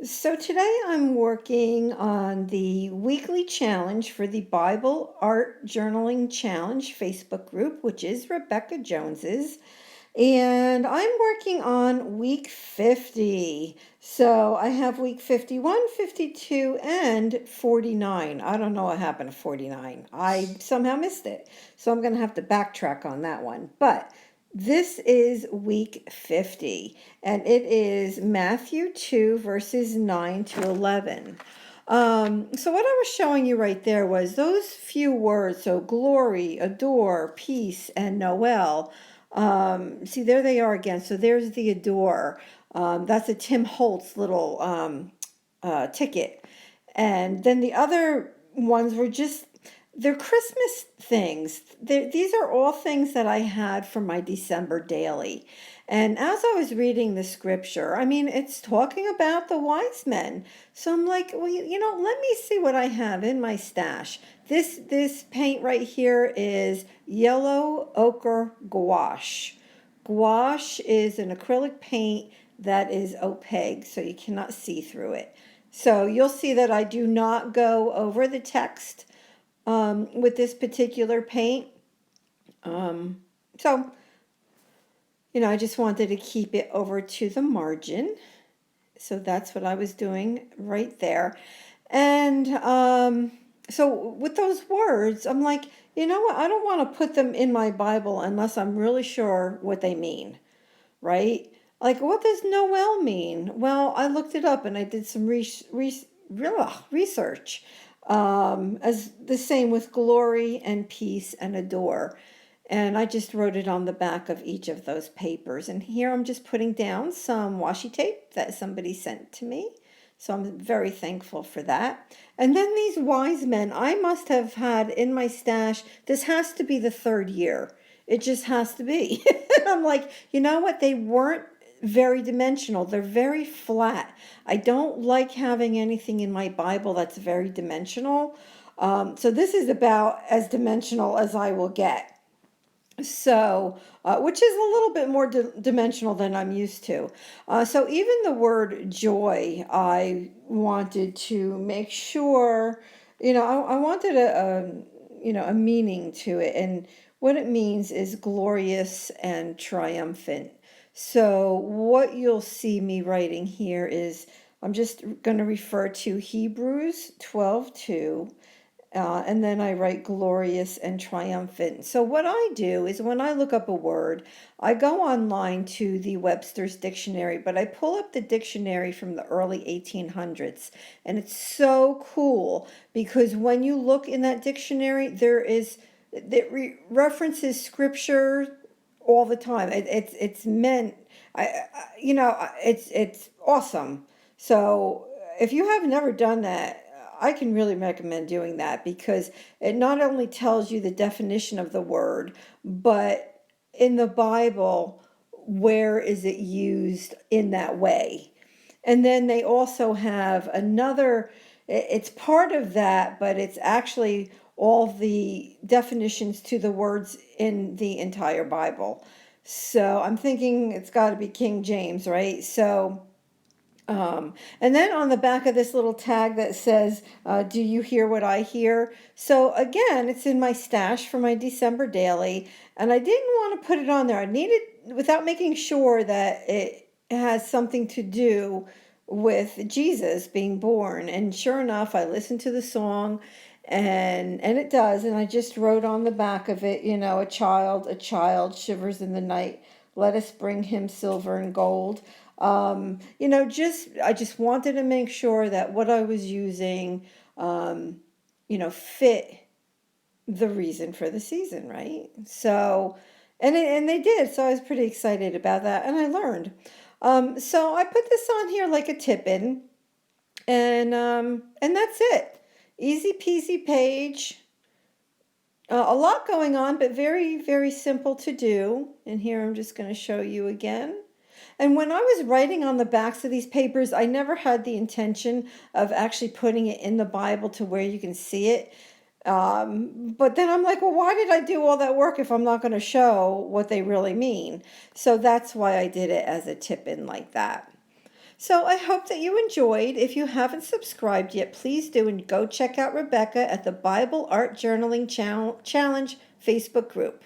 So today I'm working on the weekly challenge for the Bible Art Journaling Challenge Facebook group, which is Rebecca Jones's. And I'm working on week 50. So I have week 51, 52, and 49. I don't know what happened to 49. I somehow missed it. So I'm going to have to backtrack on that one. But this is week 50, and it is Matthew 2, verses 9 to 11. So what I was showing you right there was those few words, so glory, adore, peace, and Noel. See, there they are again. So there's the adore. That's a Tim Holtz little ticket. And then the other ones were just, they're Christmas things. These are all things that I had for my December daily. And as I was reading the scripture, I mean, it's talking about the wise men. So I'm like, well, let me see what I have in my stash. This paint right here is yellow ochre gouache. Gouache is an acrylic paint that is opaque, so you cannot see through it. So you'll see that I do not go over the text with this particular paint. So, I just wanted to keep it over to the margin. So that's what I was doing right there. And so with those words, I'm like, you know what? I don't want to put them in my Bible unless I'm really sure what they mean, right? Like, what does Noel mean? Well, I looked it up and I did some research. As the same with glory and peace and adore. And I just wrote it on the back of each of those papers. And here I'm just putting down some washi tape that somebody sent to me. So I'm very thankful for that. And then these wise men, I must have had in my stash, this has to be the third year. It just has to be. I'm like, you know what? They weren't very dimensional. They're very flat. I don't like having anything in my Bible that's very dimensional. So this is about as dimensional as I will get. So, which is a little bit more dimensional than I'm used to. So even the word joy, I wanted to make sure, I wanted a meaning to it. And what it means is glorious and triumphant. So what you'll see me writing here is I'm just going to refer to Hebrews 12:2. And then I write glorious and triumphant. So what I do is when I look up a word, I go online to the Webster's Dictionary, but I pull up the dictionary from the early 1800s. And it's so cool because when you look in that dictionary, references scripture all the time. It's meant, it's awesome. So if you have never done that, I can really recommend doing that because it not only tells you the definition of the word, but in the Bible, where is it used in that way? And then they also have another, it's part of that, but it's actually all the definitions to the words in the entire Bible. So I'm thinking it's got to be King James, right? So and then on the back of this little tag that says, do you hear what I hear? So again, it's in my stash for my December daily, and I didn't want to put it on there. I needed, without making sure that it has something to do with Jesus being born. And sure enough, I listened to the song and it does. And I just wrote on the back of it, a child shivers in the night. Let us bring him silver and gold. I just wanted to make sure that what I was using, fit the reason for the season, right? So, and they did. So I was pretty excited about that, and I learned. So I put this on here like a tip-in, and that's it. Easy peasy page. A lot going on, but very, very simple to do. And here I'm just going to show you again. And when I was writing on the backs of these papers, I never had the intention of actually putting it in the Bible to where you can see it. But then I'm like, well, why did I do all that work if I'm not going to show what they really mean? So that's why I did it as a tip in like that. So I hope that you enjoyed. If you haven't subscribed yet, please do and go check out Rebecca at the Bible Art Journaling Challenge Facebook group.